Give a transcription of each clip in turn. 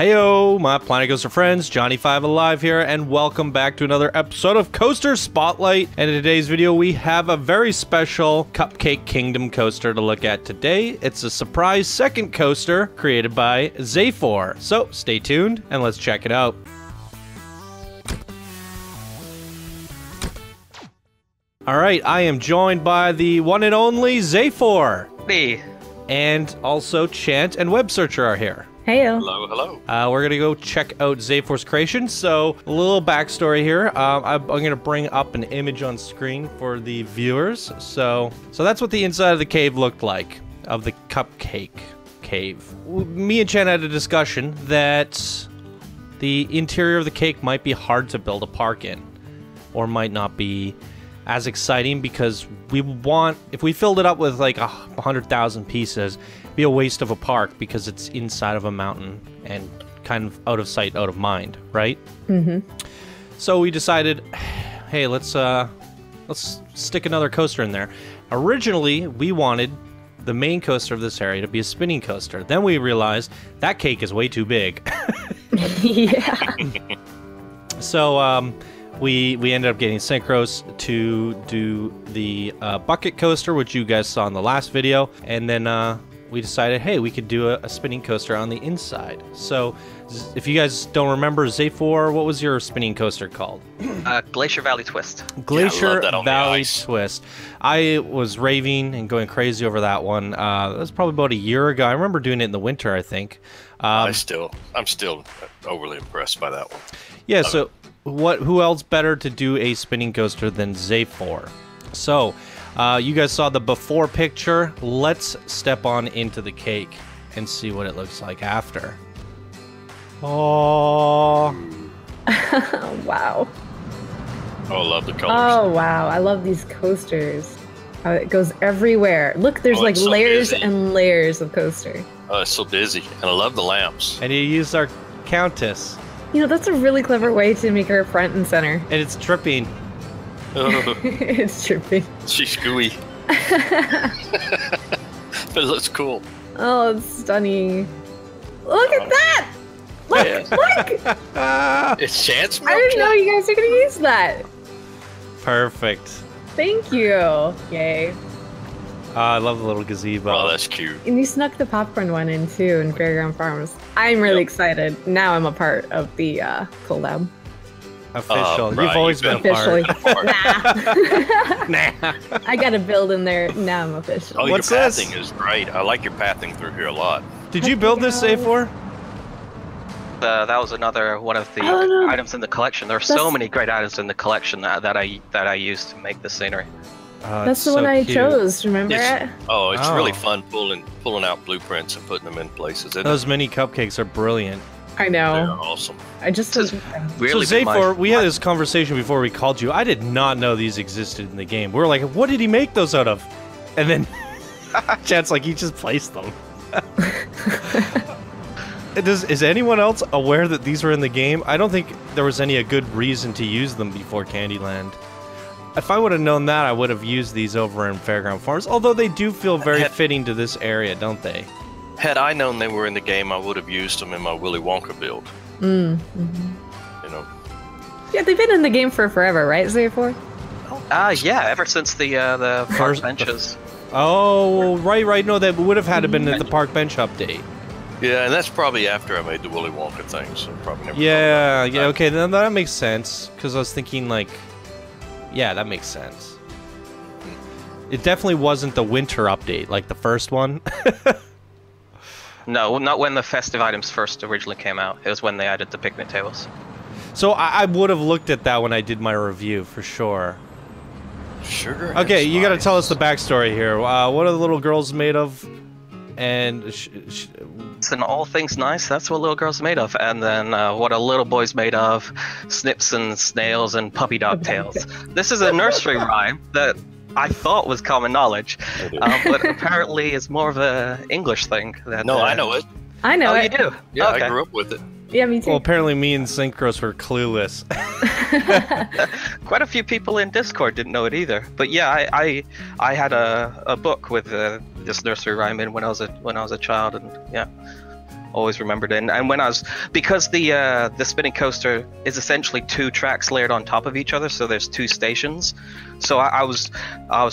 Heyo, my Planet Coaster friends, Johnny5 Alive here, and welcome back to another episode of Coaster Spotlight. And in today's video, we have a very special Cupcake Kingdom coaster to look at today. It's a surprise second coaster created by Xaphor. So stay tuned and let's check it out. Alright, I am joined by the one and only Xaphor. Hey. And also Chant and Web Searcher are here. Heyo. Hello, hello. We're gonna go check out Xaphor's creation. So, a little backstory here. I'm gonna bring up an image on screen for the viewers. So that's what the inside of the cave looked like, of the Cupcake Cave. Me and Chen had a discussion that the interior of the cake might be hard to build a park in, or might not be as exciting because we want, if we filled it up with like 100,000 pieces, it'd be a waste of a park because it's inside of a mountain and kind of out of sight, out of mind, right? Mm-hmm. So we decided, hey, let's stick another coaster in there. Originally, we wanted the main coaster of this area to be a spinning coaster. Then we realized that cake is way too big. Yeah. So, we ended up getting Synchros to do the bucket coaster, which you guys saw in the last video, and then we decided, hey, we could do a spinning coaster on the inside. So, if you guys don't remember, Xaphor, what was your spinning coaster called? Glacier Valley Twist. Glacier Valley Twist. I was raving and going crazy over that one. That was probably about a year ago. I remember doing it in the winter, I think. I'm still overly impressed by that one. Yeah, so who else better to do a spinning coaster than Xaphor? So, you guys saw the before picture. Let's step on into the cake and see what it looks like after. Oh. Wow. Oh, I love the colors. Oh, wow. I love these coasters. It goes everywhere. Look, there's like so layers busy. and layers of coaster. Oh, it's so busy. And I love the lamps. And you used our Countess. You know, that's a really clever way to make her front and center. And it's tripping. Oh, It's trippy. she's gooey. But it looks cool. Oh, it's stunning. Look at that! Look! Yeah. Look! It's Chance. I didn't know you guys are gonna use that. Perfect. Thank you. Yay. I love the little gazebo. Oh, that's cute. And you snuck the popcorn one in too in Fairground Farms. I'm really excited. Now I'm a part of the collab. Official. Right, You've always been a Officially. part. Nah. Nah. I gotta build in there. Now I'm official. Oh, What's your this? pathing is great. I like your pathing through here a lot. Did you build this, Xaphor? That was another one of the Oh, no. items in the collection. There are so many great items in the collection that I used to make the scenery. That's the one I chose. Remember it? It's Oh. really fun pulling out blueprints and putting them in places. Isn't Those it? mini cupcakes are brilliant. I They're know. awesome. I just This is really So been Xaphor, we had this conversation before we called you. I did not know these existed in the game. We were like, what did he make those out of? And then Chad's like, he just placed them. Is anyone else aware that these were in the game? I don't think there was any good reason to use them before Candyland. If I would have known that, I would have used these over in Fairground Farms. Although they do feel very fitting to this area, don't they? Had I known they were in the game, I would have used them in my Willy Wonka build. Mm-hmm. You know. Yeah, they've been in the game for forever, right, Xaphor? yeah, ever since the park First- benches. Oh, right. No, that would have had to been at the park bench update. Yeah, and that's probably after I made the Willy Wonka thing, so probably never. Yeah, okay, then that makes sense. Because I was thinking, like, yeah, that makes sense. It definitely wasn't the winter update, like the first one. No, not when the festive items first originally came out. It was when they added the picnic tables. So I would have looked at that when I did my review, for sure. Sugar. Okay, and you gotta spice. tell us the backstory here. What are the little girls made of? And It's in all things nice. That's what little girls are made of. And then what a little boy's made of: snips and snails and puppy dog tails. This is a nursery rhyme that I thought was common knowledge, but apparently it's more of a English thing. That, No, I know it. I know Oh, it. you do? Yeah, Okay. I grew up with it. Yeah, me too. well, apparently me and Synchros were clueless. Quite a few people in Discord didn't know it either. But yeah, I had a book with this nursery rhyme in when I was a child, and yeah. always remembered. And when I was, because the spinning coaster is essentially 2 tracks layered on top of each other, so there's 2 stations. So I was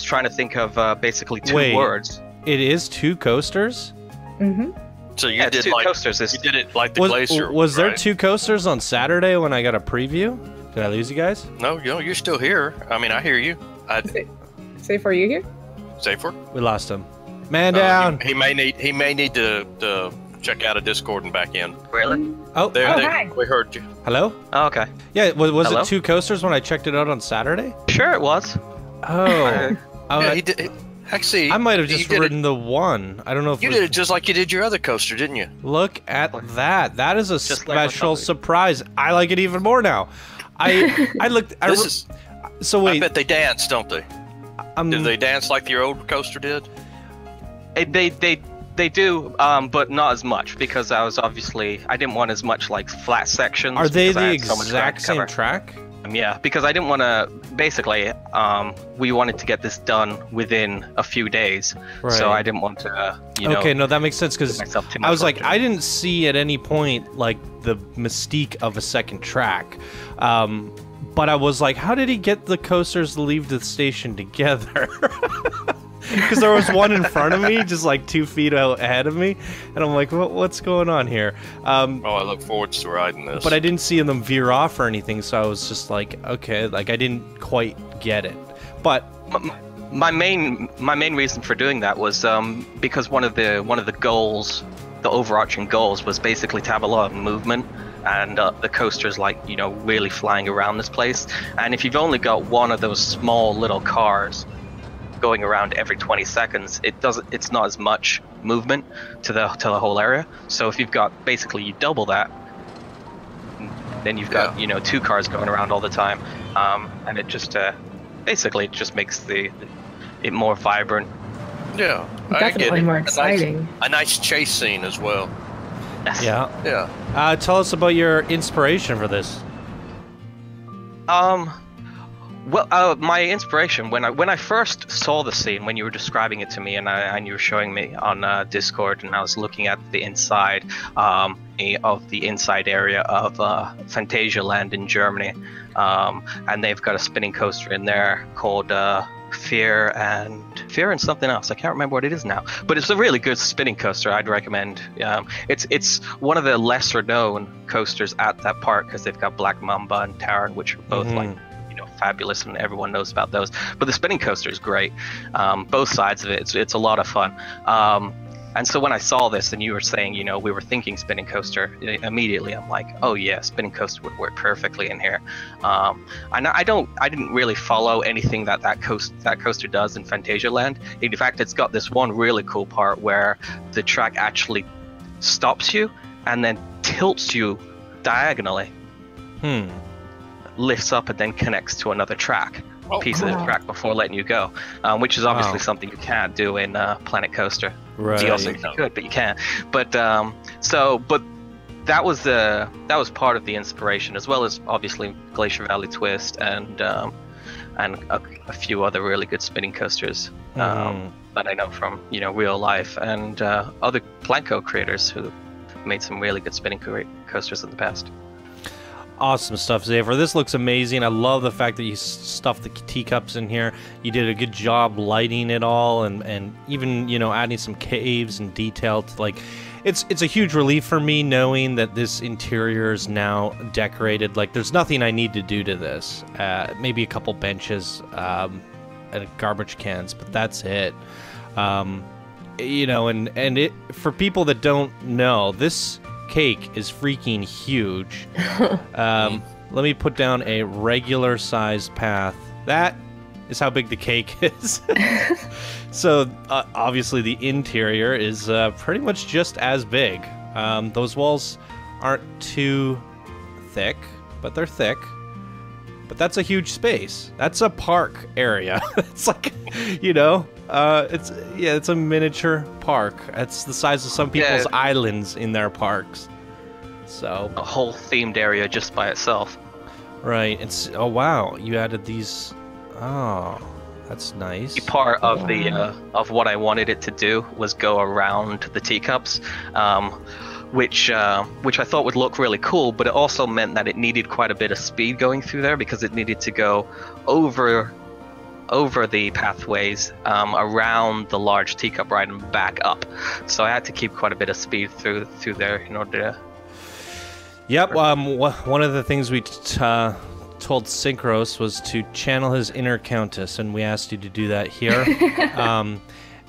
trying to think of basically 2 words. It is 2 coasters? Mm-hmm. So you did 2 like coasters. you did it like the glacier. Was there right? 2 coasters on Saturday when I got a preview? Did I lose you guys? No, you're still here. I mean, I hear you. Xaphor, you here? Xaphor? We lost him. Man down. He may need to check out a Discord and back in. Really? Oh, hi. We heard you. hello? Oh, okay. Yeah, was Hello? it 2 coasters when I checked it out on Saturday? Sure, it was. Oh. Yeah, he did. Actually, I might have just you did ridden the one. I don't know if You did it just like you did your other coaster, didn't you? Look at that. That is a Just like special what's up, surprise. I like it even more now. I looked. So wait. I bet they dance, don't they? Did they dance like your old coaster did? They do, but not as much, because I didn't want as much like flat sections. Are they because I the had so much exact same cover. track? Yeah, because I didn't want to. Basically, we wanted to get this done within a few days, Right. so I didn't want to. Okay, no, that makes sense because myself too I was much like, work. I didn't see at any point like the mystique of a second track. But I was like, how did he get the coasters to leave the station together? Because there was one in front of me, just like 2 feet ahead of me, and I'm like, what's going on here? I look forward to riding this. But I didn't see them veer off or anything, so I was just like, okay, like I didn't quite get it. But My main reason for doing that was because one of the goals, the overarching goals, was basically to have a lot of movement, and the coaster's like, you know, really flying around this place. And if you've only got one of those small little cars going around every 20 seconds, it's not as much movement to the whole area. So if you've got, basically you double that, then you've got, you know, 2 cars going around all the time, and it just basically it just makes it more vibrant. Yeah, I get Definitely it. more exciting. A nice chase scene as well. Yes. yeah, tell us about your inspiration for this. Well, my inspiration, when I first saw the scene, when you were describing it to me, and you were showing me on Discord, and I was looking at the inside of the inside area of Phantasialand in Germany, and they've got a spinning coaster in there called Fear and something else. I can't remember what it is now, but it's a really good spinning coaster. I'd recommend. It's one of the lesser known coasters at that park, because they've got Black Mamba and Taron, which are both like, you know, fabulous, and everyone knows about those. But the spinning coaster is great. Both sides of it, it's a lot of fun. And so when I saw this, and you were saying, you know, we were thinking spinning coaster, immediately I'm like, oh yeah, spinning coaster would work perfectly in here. And I didn't really follow anything that coaster does in Phantasialand. In fact, it's got this one really cool part where the track actually stops you and then tilts you diagonally, lifts up, and then connects to another track. Piece of the track before letting you go, which is obviously something you can't do in Planet Coaster. Right. You also could, but you can't. But but that was part of the inspiration, as well as obviously Glacier Valley Twist and a few other really good spinning coasters that I know from, you know, real life, and other Planco creators who made some really good spinning coasters in the past. Awesome stuff, Xaphor. This looks amazing. I love the fact that you stuffed the teacups in here. You did a good job lighting it all, and even, you know, adding some caves and detail to, like, it's a huge relief for me knowing that this interior is now decorated. Like, there's nothing I need to do to this. Maybe a couple benches and garbage cans, but that's it. You know, and it, for people that don't know, this cake is freaking huge. Let me put down a regular sized path. That is how big the cake is. So obviously the interior is pretty much just as big. Those walls aren't too thick, but they're thick. But that's a huge space. That's a park area. It's like, you know, it's a miniature park. It's the size of some people's islands in their parks. So a whole themed area just by itself. Right. It's, oh wow, you added these. Oh, that's nice. Part of the of what I wanted it to do was go around the teacups. which I thought would look really cool, but it also meant that it needed quite a bit of speed going through there because it needed to go over the pathways around the large teacup ride and back up. So I had to keep quite a bit of speed through there in order to... Yep, one of the things we told Synchros was to channel his inner countess, and we asked you to do that here.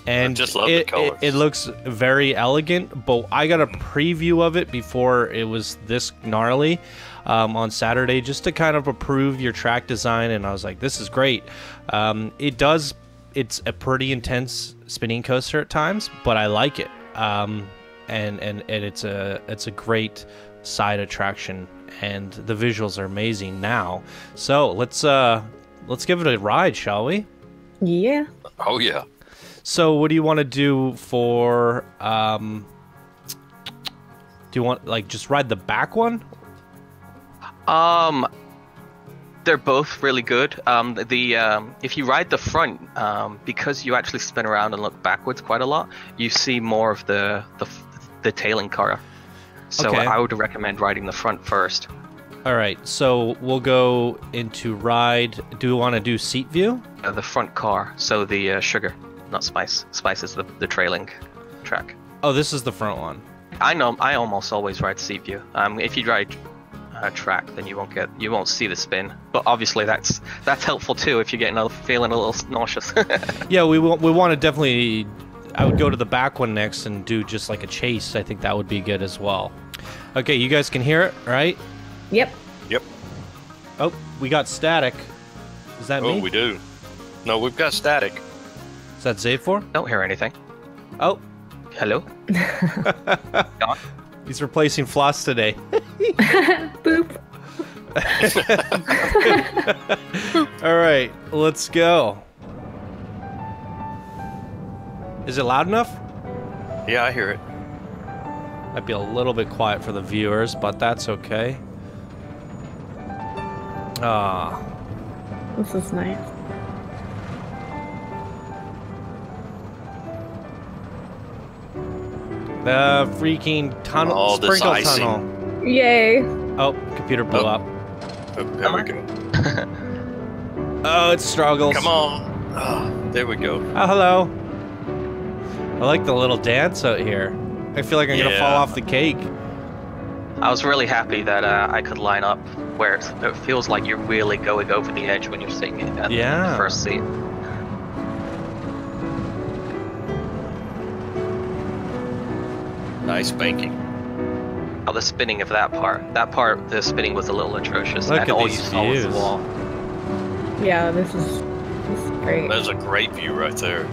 And I just love the colors. It looks very elegant, but I got a preview of it before it was this gnarly on Saturday just to kind of approve your track design, and I was like, this is great. It's a pretty intense spinning coaster at times, but I like it. And it's a great side attraction, and the visuals are amazing now. So let's give it a ride, shall we? Yeah. Oh yeah. So what do you want to do for do you want like just ride the back one? They're both really good. If you ride the front, because you actually spin around and look backwards quite a lot, you see more of the tailing car. So Okay. I would recommend riding the front first. All right, so we'll go into ride. Do we want to do seat view? The front car, so the sugar, not spice. Spice is the trailing track. Oh, this is the front one. I know. I almost always ride seat view. If you ride track, then you won't see the spin. But obviously that's helpful too if you're getting feeling a little nauseous. Yeah, we want to definitely. I would go to the back one next and do just like a chase. I think that would be good as well. Okay, you guys can hear it, right? Yep. Yep. Oh, we got static. Is that me? Oh, we do. No, we've got static. Is that Xaphor? Don't hear anything. Oh, Hello. Gone? he's replacing floss today. Boop. All right, let's go. Is it loud enough? Yeah, I hear it. Might be a little bit quiet for the viewers, but that's okay. Ah, This is nice. the freaking tunnel, Oh, this sprinkle icing. tunnel. Yay. Oh, computer blew Oh. up. Oh, there we go. Oh, it struggles. Come on. Oh, there we go. Oh, hello. I like the little dance out here. I feel like I'm gonna fall Yeah. off the cake. I was really happy that I could line up where it feels like you're really going over the edge when you're sitting in the first seat. Nice banking. Oh, the spinning of that part, the spinning was a little atrocious. Look and at all these you saw was the views. wall. Yeah, this is great. That's a great view right there.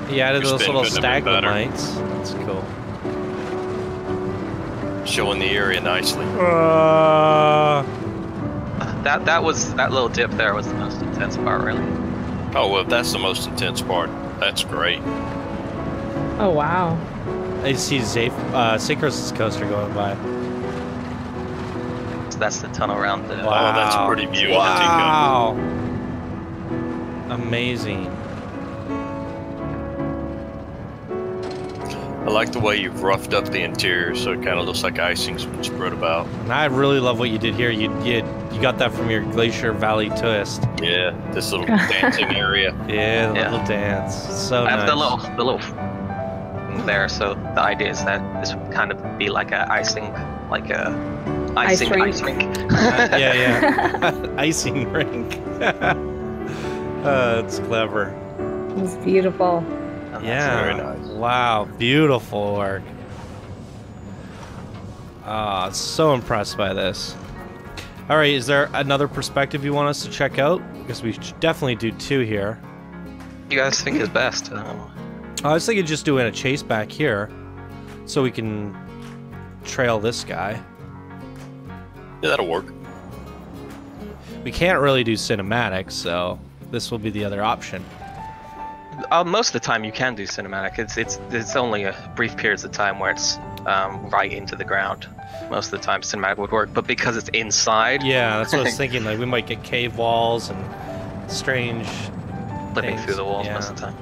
He added Your those spin little couldn't have been better. stalagmites. That's cool. Showing the area nicely. That little dip there was the most intense part, really. Oh, well, if that's the most intense part, that's great. Oh, wow. I see Synchros' coaster going by. So that's the tunnel around the. Wow. Oh, that's a pretty view. Wow. Amazing. I like the way you've roughed up the interior so it kind of looks like icing's been spread about. And I really love what you did here. You got that from your Glacier Valley twist. Yeah, this little dancing area. Yeah, the Yeah. little dance. So I have nice. the little there. So the idea is that this would kind of be like a icing Ice rink. ice rink. Yeah. Icing rink. It's clever. It's beautiful. Yeah. very nice. Wow, beautiful work. So impressed by this. All right, is there another perspective you want us to check out? Because we should definitely do two here. You guys think is best? I was thinking just doing a chase back here, so we can trail this guy. Yeah, that'll work. We can't really do cinematics, so this will be the other option. Most of the time you can do cinematic. It's only a brief periods of time where it's right into the ground. Most of the time cinematic would work, but because it's inside, Yeah, that's what I was thinking. Like we might get cave walls and strange flipping things. through the walls Yeah. most of the time.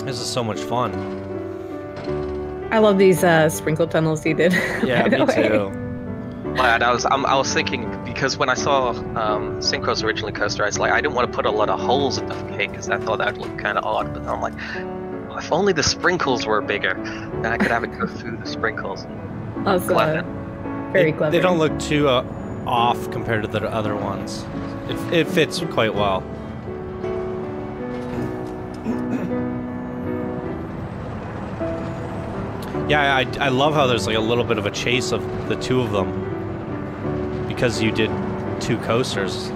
This is so much fun. I love these sprinkle tunnels you did. Yeah, right me away. too. Glad I was thinking, because when I saw Synchro's originally coaster, I was like, I didn't want to put a lot of holes in the cake because I thought that would look kind of odd. But then I'm like, well, if only the sprinkles were bigger, then I could have it go through the sprinkles. That's very clever. They don't look too off compared to the other ones. It fits quite well. Yeah, I love how there's like a little bit of a chase of the two of them because you did 2 coasters.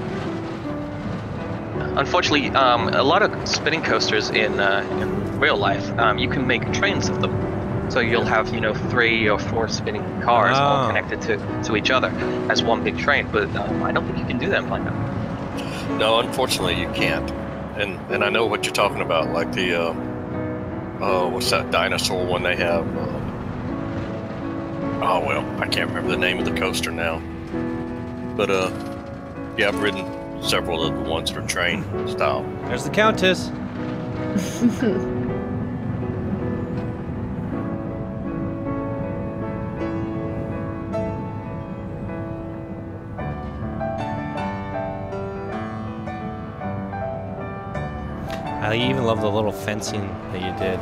Unfortunately, a lot of spinning coasters in real life, you can make trains of them. So you'll have 3 or 4 spinning cars all connected to each other as one big train. But I don't think you can do that in Plano. No, unfortunately you can't. And I know what you're talking about, like the what's that dinosaur one they have? Oh well, I can't remember the name of the coaster now. But yeah, I've ridden several of the ones that are train style. There's the Countess. I even love the little fencing that you did.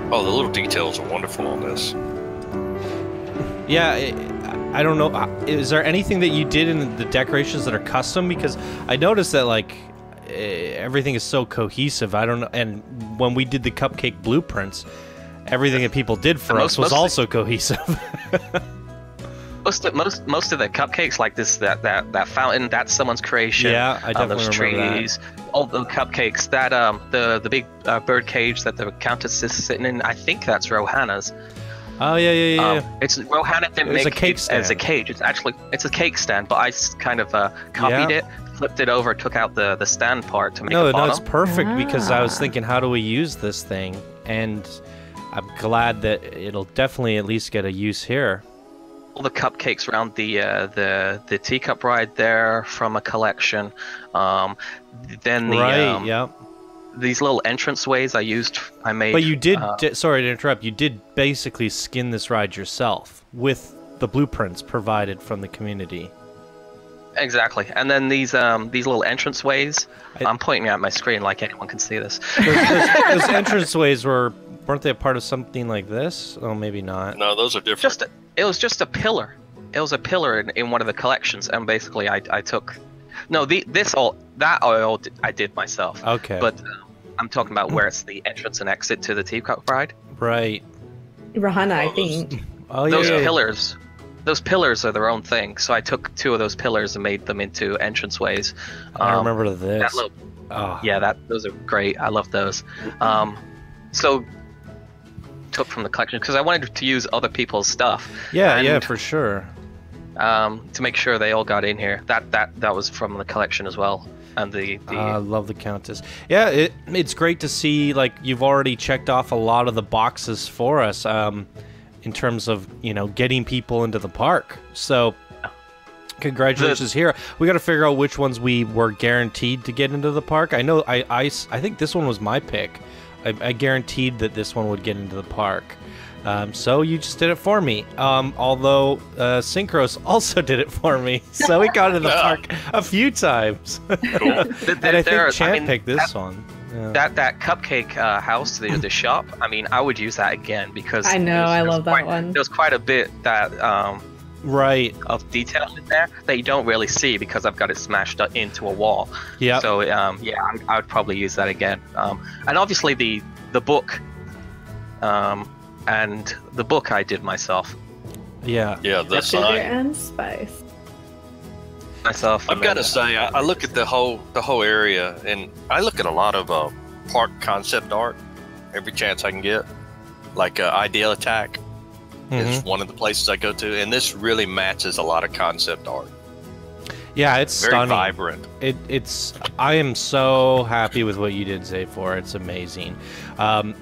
Oh, the little details are wonderful on this. Yeah, I don't know. Is there anything that you did in the decorations that are custom? Because I noticed that like everything is so cohesive. I don't know. And when we did the cupcake blueprints, everything that people did for us was also cohesive. Most of the cupcakes, like that fountain, that's someone's creation. Yeah, I definitely those remember trees, all the cupcakes. That the big bird cage that the Countess is sitting in. I think that's Rohanna's. Oh yeah. It's Rohanna didn't make it as a cage. It's a cake stand, but I kind of copied it, flipped it over, took out the stand part to make a bottom. No, it's perfect because I was thinking, how do we use this thing? And I'm glad that it'll definitely at least get a use here. All the cupcakes around the teacup ride there from a collection. Then the these little entranceways I made. But you did. Sorry to interrupt. You did basically skin this ride yourself with the blueprints provided from the community. Exactly. And then these little entranceways. I'm pointing at my screen like anyone can see this. Those entranceways weren't they a part of something like this? Oh, maybe not. No, those are different. It was just a pillar. It was a pillar in one of the collections, and basically I took. No, that oil I did myself. Okay. But I'm talking about where it's the entrance and exit to the teacup ride. Right. Rohanna, I think. Those pillars. Those pillars are their own thing. So I took 2 of those pillars and made them into entranceways. I remember this. Those are great. I love those. So took from the collection because I wanted to use other people's stuff. Yeah, for sure. To make sure they all got in here. That was from the collection as well. And I love the Countess. Yeah, it's great to see like you've already checked off a lot of the boxes for us in terms of getting people into the park. So congratulations here. We got to figure out which ones we were guaranteed to get into the park. I know I think this one was my pick. I guaranteed that this one would get into the park. So you just did it for me. Although Synchros also did it for me. So we got into the park a few times. Cool. And I think Chant picked this one. Yeah. That cupcake house, the shop, I mean, I would use that again because I know, I love that one. There's quite a bit that of detail in there that you don't really see because I've got it smashed into a wall. Yeah. So I would probably use that again. And obviously the book. And the book I did myself. Yeah, the Sugar sign and spice. Myself. I've got to say, I look at the whole area, and I look at a lot of park concept art every chance I can get. Like Ideal Attack is one of the places I go to, and this really matches a lot of concept art. Yeah, it's very stunning. Vibrant. I am so happy with what you did, Xaphor. It's amazing.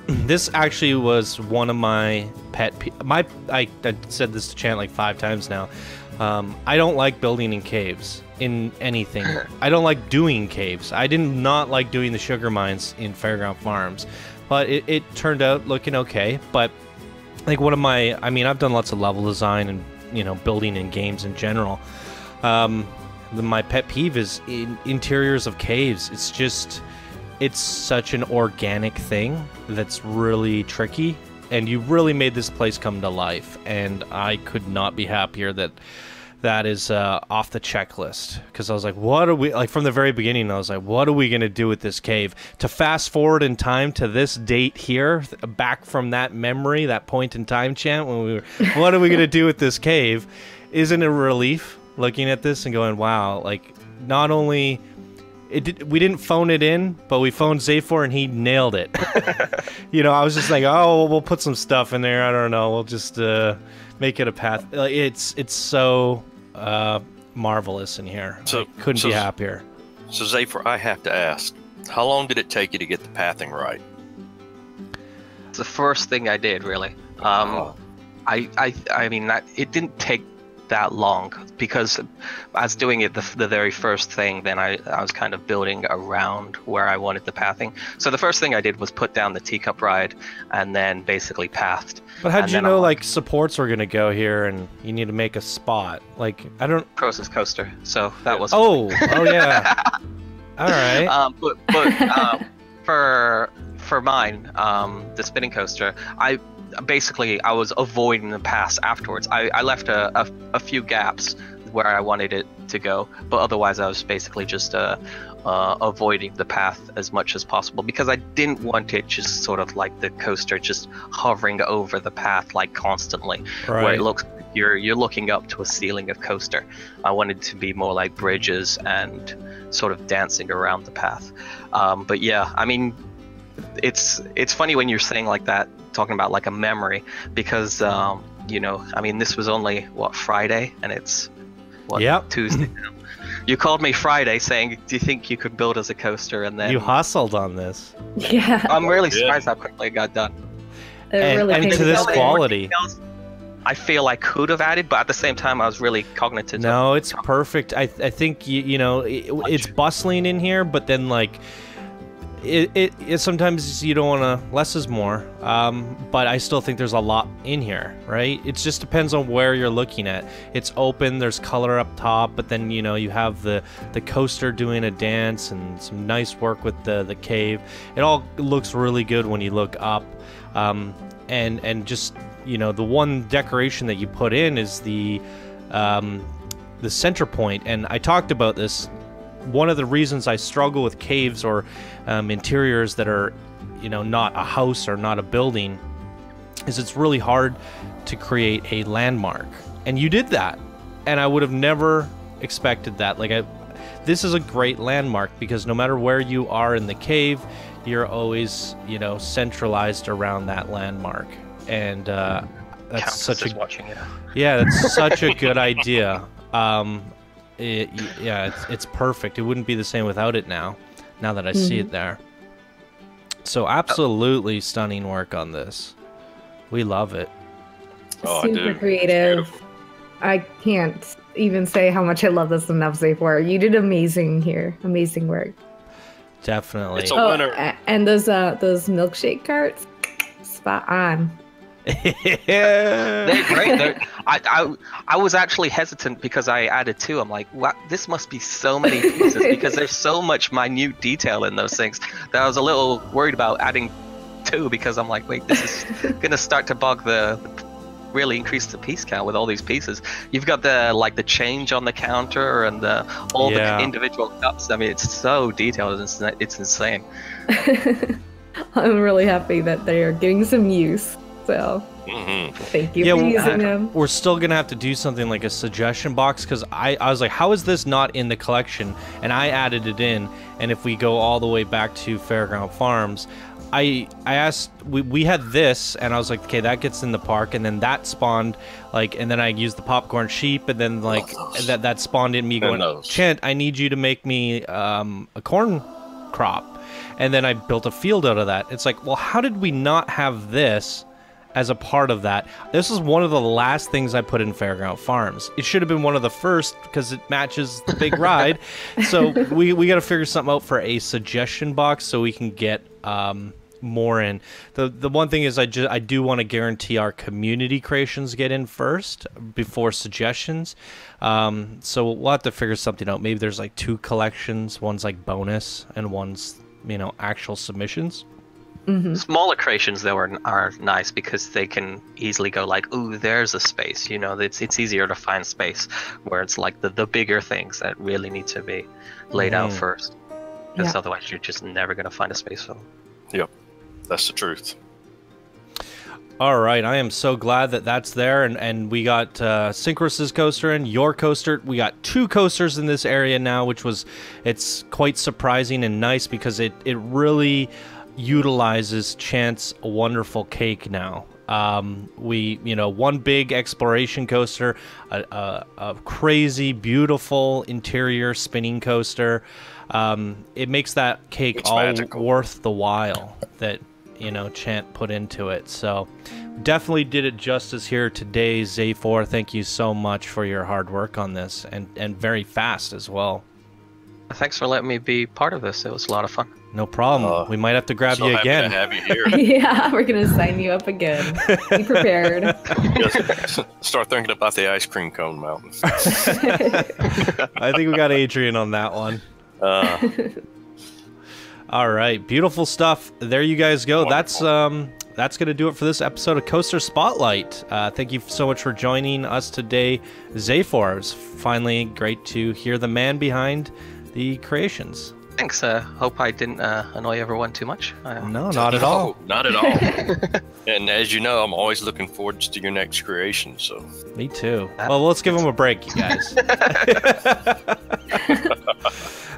This actually was one of my pet I said this to Chant like 5 times now. I don't like building in caves. in anything. I don't like doing caves. I did not like doing the sugar mines in Fairground Farms, but it turned out looking okay. But like one of my, I mean, I've done lots of level design and, you know, building in games in general. My pet peeve is in interiors of caves. It's just, it's such an organic thing that's really tricky, and you really made this place come to life, and I could not be happier that that is off the checklist, because I was like, what are we, like from the very beginning, I was like, what are we going to do with this cave? To fast forward in time to this date here, back from that memory, that point in time, Chant, when we were, what are we going to do with this cave? Isn't it a relief looking at this and going, wow, like, not only we didn't phone it in, but we phoned Xaphor and he nailed it. You know, I was just like, oh, we'll put some stuff in there, I don't know, we'll just make it a path. It's so marvelous in here. So I couldn't be happier. So Xaphor, I have to ask, how long did it take you to get the pathing right? It's the first thing I did, really. I mean, it didn't take that long, because I was doing it the very first thing. Then I was kind of building around where I wanted the pathing. So the first thing I did was put down the teacup ride and then basically pathed. But how'd you know like supports were gonna go here and you need to make a spot? Like, I don't. Process coaster. So that was. Oh yeah. All right. But for mine, the spinning coaster, I was avoiding the paths afterwards. I left a few gaps where I wanted it to go, but otherwise I was basically just avoiding the path as much as possible, because I didn't want it just sort of like the coaster just hovering over the path like constantly, right, where it looks like you're looking up to a ceiling of coaster. I wanted to be more like bridges and sort of dancing around the path. But yeah, I mean, it's funny when you're saying like that, talking about like a memory, because you know, I mean, this was only what, Friday, and it's what, yep, Tuesday now. You called me Friday saying, do you think you could build us a coaster? And then you hustled on this. Yeah, I'm really surprised how quickly it got done. And to this quality, I feel I could have added, but at the same time I was really cognitive. No, it's perfect. I think you know, it's bustling in here, but then like it sometimes you don't want to, less is more, but I still think there's a lot in here, right? It just depends on where you're looking at. It's open, there's color up top, but then, you know, you have the coaster doing a dance and some nice work with the cave. It all looks really good when you look up, and just, you know, the one decoration that you put in is the center point. And I talked about this. One of the reasons I struggle with caves or interiors that are, you know, not a house or not a building, is it's really hard to create a landmark. And you did that, and I would have never expected that. Like, this is a great landmark, because no matter where you are in the cave, you're always, you know, centralized around that landmark. And that's such a watching it. Yeah, that's such a good idea. It's perfect. It wouldn't be the same without it now that I see it there. So absolutely stunning work on this. We love it. Super creative. I can't even say how much I love this enough, Xaphor. You did amazing here. Amazing work. Definitely. It's a winner. And those milkshake carts, spot on. They're great. I was actually hesitant because I added 2. I'm like, what? This must be so many pieces, because there's so much minute detail in those things that I was a little worried about adding 2, because I'm like, wait, this is gonna start to bog really increase the piece count with all these pieces. You've got the change on the counter and all the individual cups. I mean, it's so detailed. It's insane. I'm really happy that they are getting some use. So thank you for using them. We're still gonna have to do something like a suggestion box, because I was like, how is this not in the collection? And I added it in. And if we go all the way back to Fairground Farms, I asked, we had this, and I was like, okay, that gets in the park, and then that spawned, like, and then I used the popcorn sheep, and then like that spawned in me going, Chant, I need you to make me a corn crop. And then I built a field out of that. It's like, well, how did we not have this as a part of that. This is one of the last things I put in Fairground Farms. It should have been one of the first because it matches the big ride. So we got to figure something out for a suggestion box so we can get more in. The one thing is I do want to guarantee our community creations get in first before suggestions. So we'll have to figure something out. Maybe there's like 2 collections. One's like bonus and one's, you know, actual submissions. Smaller creations though are nice because they can easily go like, ooh, there's a space. You know, it's easier to find space where it's like the bigger things that really need to be laid out first. Because otherwise you're just never going to find a space for them. Yep, that's the truth. All right, I am so glad that that's there, and we got Synchro's coaster and your coaster. We got 2 coasters in this area now, it's quite surprising and nice because it really utilizes Chant's wonderful cake now. One big exploration coaster, a crazy, beautiful interior spinning coaster. It makes that cake all magical. Worth the while that, you know, Chant put into it. So definitely did it justice here today, Xaphor. Thank you so much for your hard work on this and very fast as well. Thanks for letting me be part of this. It was a lot of fun. No problem. We might have to grab you again. To have you here. Yeah, we're gonna sign you up again. Be prepared. Start thinking about the ice cream cone mountain. I think we got Adrian on that one. All right, beautiful stuff. There you guys go. Wonderful. That's gonna do it for this episode of Coaster Spotlight. Thank you so much for joining us today, Xaphor. It was finally great to hear the man behind the creations. Thanks. Hope I didn't annoy everyone too much. No, not at all. Not at all. And as you know, I'm always looking forward to your next creation. So. Me too. Well, let's give them a break, you guys.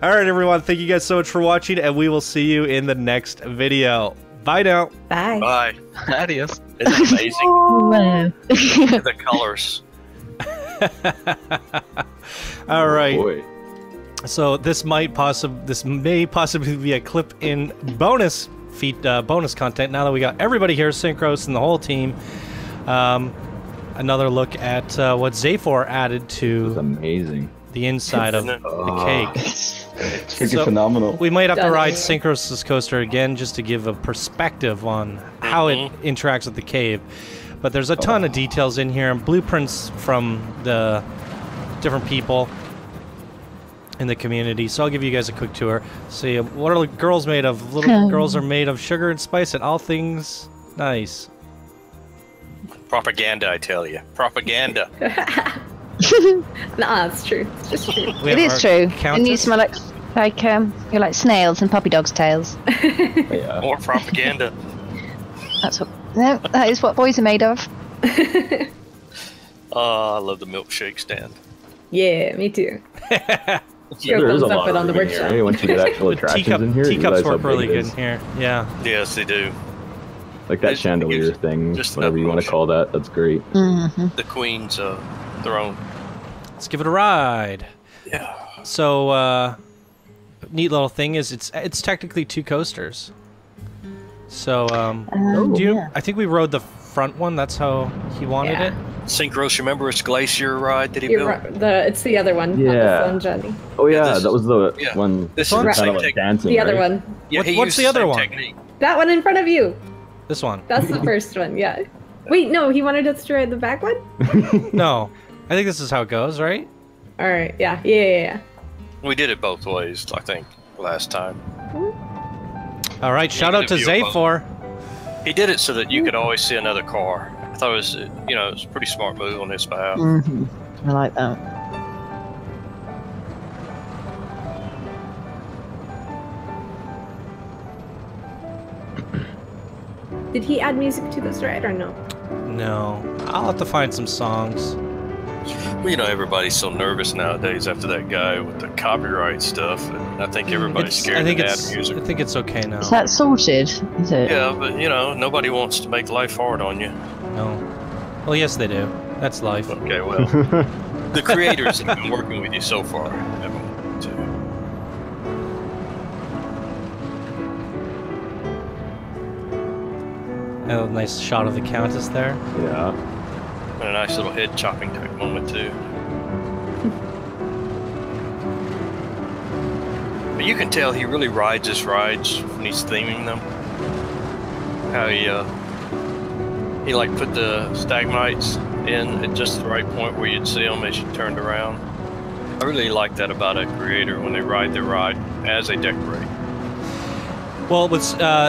All right, everyone. Thank you guys so much for watching, and we will see you in the next video. Bye now. Bye. Bye. Adios. It's amazing. Wow. The colors. All right. Oh boy. So this may possibly be a clip in bonus content. Now that we got everybody here, Synchros and the whole team. Another look at what Xaphor added to Amazing. the inside of the cake. It's freaking phenomenal. We might have to ride Synchros' coaster again just to give a perspective on how it interacts with the cave. But there's a ton of details in here and blueprints from the different people in the community. So I'll give you guys a quick tour. See, what are girls made of? Little girls are made of sugar and spice and all things nice. Propaganda, I tell you. Propaganda. Nah, it's true. It's just true. It is true. And you smell like you're like snails and puppy dogs' tails. Yeah. More propaganda. That is what boys are made of. Oh, I love the milkshake stand. Yeah, me too. Yeah, there is a lot on the of room workshop. here. Once you get actual attractions in here, you teacups realize how work really big it good is. in here. Yeah. Yes, they do. Like that chandelier thing, just whatever you want to call that. That's great. The Queen's throne. Let's give it a ride. Yeah. So, neat little thing is it's technically 2 coasters. So, I think we rode the front one. That's how he wanted it. Synchros, remember his glacier ride that he built? It's the other one. Yeah. Not this one, Johnny. Oh yeah, this- that was the yeah. one. This kind is of same like technique. dancing. The other right? one. Yeah, he What's used the other same one? technique. That one in front of you. This one. That's the first one, yeah. Wait, no, he wanted us to ride the back one? No. I think this is how it goes, right? Alright, yeah. We did it both ways, I think, last time. All right, shout out to Xaphor. He did it so that you could always see another car. I thought it was, it was a pretty smart move on his behalf. I like that. Did he add music to this ride or no? No. I'll have to find some songs. Well, everybody's so nervous nowadays after that guy with the copyright stuff, and I think everybody's scared to add music. I think it's okay now. Is that sorted? Is it? Yeah, but nobody wants to make life hard on you. No. Well, yes, they do. That's life. Okay, well, the creators have been working with you so far. Haven't to. A nice shot of the Countess there. Yeah. And a nice little head chopping type moment too. But you can tell he really rides his rides when he's theming them. How he like put the stalagmites in at just the right point where you'd see them as you turned around. I really like that about a creator when they ride their ride as they decorate. Well,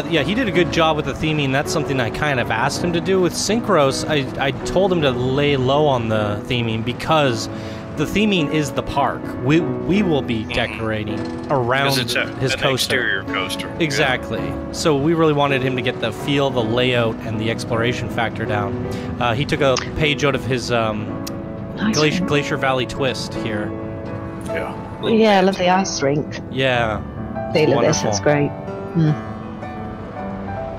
yeah, he did a good job with the theming. That's something I kind of asked him to do. With Synchros, I told him to lay low on the theming because the theming is the park. We will be decorating around his coaster. Exterior coaster. Exactly. Yeah. So we really wanted him to get the feel, the layout, and the exploration factor down. He took a page out of his Glacier Valley Twist here. Yeah. Yeah, I love the ice rink. Yeah. They love this. That's great.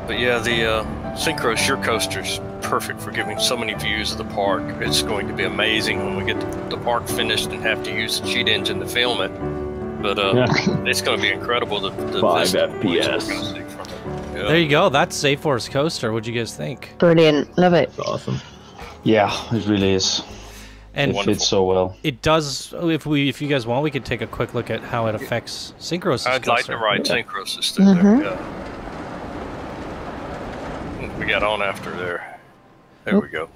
But yeah, the Synchros Your Coaster's perfect for giving so many views of the park. It's going to be amazing when we get the park finished and have to use the cheat engine to film it. But it's going to be incredible. The 5 FPS. Yeah. There you go. That's Xaphor's coaster. What'd you guys think? Brilliant. Love it. That's awesome. Yeah, it really is. And it fits so well. It does. If you guys want, we could take a quick look at how it affects Synchros. I'd like to ride Synchros through there. Yeah. We got on after there. There we go.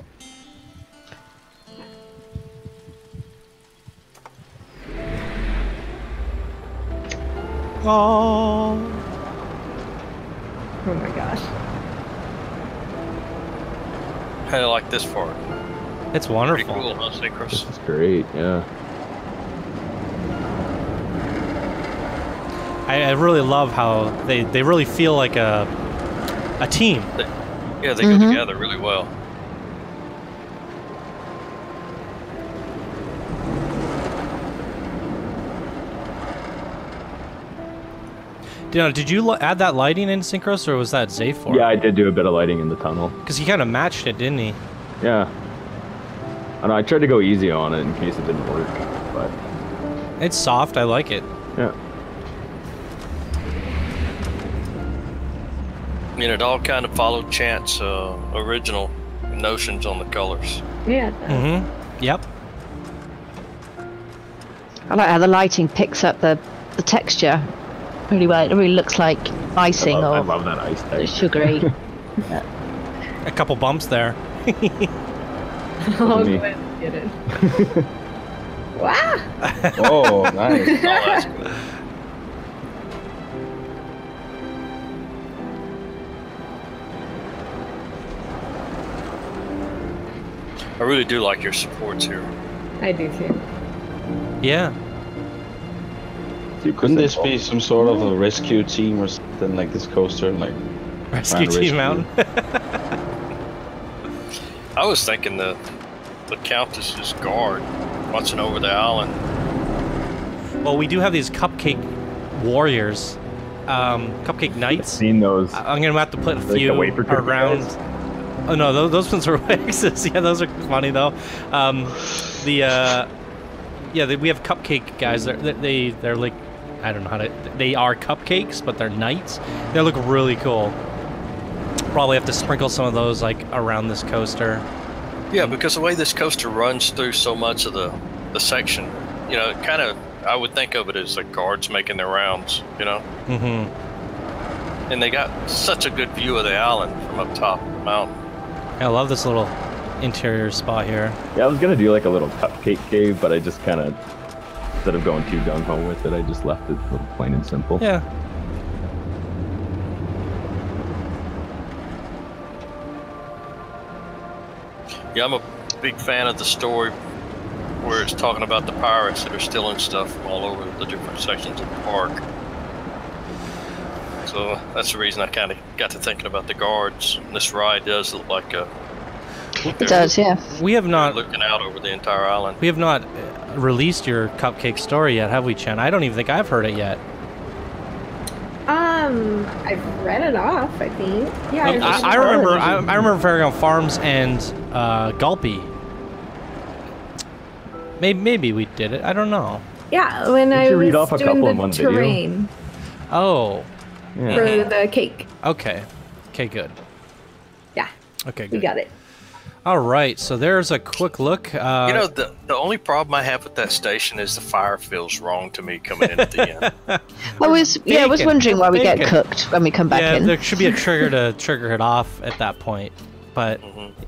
Oh my gosh. How do you like this part? It's wonderful. Pretty cool, huh, Synchros? This is great, yeah. I really love how they really feel like a team. Yeah, they go together really well. Did you add that lighting in Synchros, or was that Xaphor? Yeah, I did do a bit of lighting in the tunnel. Because he kind of matched it, didn't he? Yeah. I know, I tried to go easy on it in case it didn't work, but... It's soft, I like it. Yeah. I mean, it all kind of followed Chant's original notions on the colors. Yeah. Yep. I like how the lighting picks up the texture really well. It really looks like icing I or love that ice texture. sugary. A couple bumps there. Oh, good. Get it. Wow. Oh, nice. Oh, that's cool. I really do like your supports here. I do too. Yeah. Couldn't this be some sort of a rescue team or something like this coaster? Like Rescue Team Mountain. I was thinking the Countess's guard watching over the island. Well, we do have these Cupcake Warriors, Cupcake Knights. I've seen those. I'm gonna have to put a Like the few wafer cookie around. guys? Oh no, those ones are waxes. Yeah, those are funny though. We have Cupcake guys. They're like, I don't know how to. They are cupcakes, but they're knights. They look really cool. Probably have to sprinkle some of those like around this coaster. Yeah, because the way this coaster runs through so much of the section, you know, kind of, I would think of it as like guards making their rounds, you know? Mm-hmm. And they got such a good view of the island from up top of the mountain. I love this little interior spot here. Yeah, I was gonna do like a little cupcake cave, but I just kind of, instead of going too gung-ho with it, I just left it a little plain and simple. Yeah. Yeah, I'm a big fan of the story where it's talking about the pirates that are stealing stuff from all over the different sections of the park. So that's the reason I kind of got to thinking about the guards. And this ride does look like a... It does, yeah. We have not looking out over the entire island. We have not released your Cupcake story yet, have we, Chen? I don't even think I've heard it yet. I've read it off, I think. Yeah, I remember Faragon Farms and Gulpy. Maybe we did it. I don't know. Yeah, when I you read was off a doing couple in the one video? terrain Oh. Yeah. for the cake. Okay. Okay, good. Yeah. Okay, good. We got it. All right, so there's a quick look. You know, the only problem I have with that station is the fire feels wrong to me coming in at the end. I was wondering why we get cooked when we come back in. There should be a trigger to trigger it off at that point, but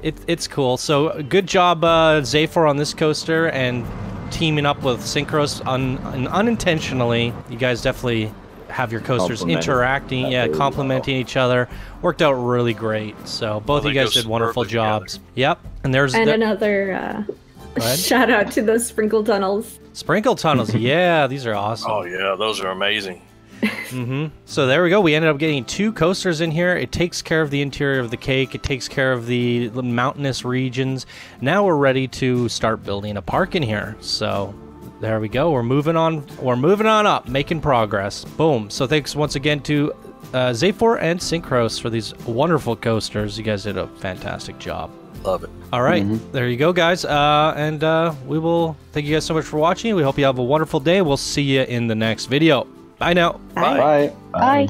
it's cool. So good job, Xaphor, on this coaster, and teaming up with Synchros unintentionally. You guys definitely have your coasters interacting, complementing each other. Worked out really great. So both of you guys did wonderful jobs. Together. Yep. And there's another shout out to those sprinkle tunnels. Sprinkle tunnels, yeah, these are awesome. Oh yeah, those are amazing. So there we go. We ended up getting 2 coasters in here. It takes care of the interior of the cake. It takes care of the mountainous regions. Now we're ready to start building a park in here. So there we go. We're moving on. We're moving on up, making progress. Boom. So thanks once again to Xaphor and Synchros for these wonderful coasters. You guys did a fantastic job. Love it. All right. There you go, guys. And we will thank you guys so much for watching. We hope you have a wonderful day. We'll see you in the next video. Bye now. Bye. Bye.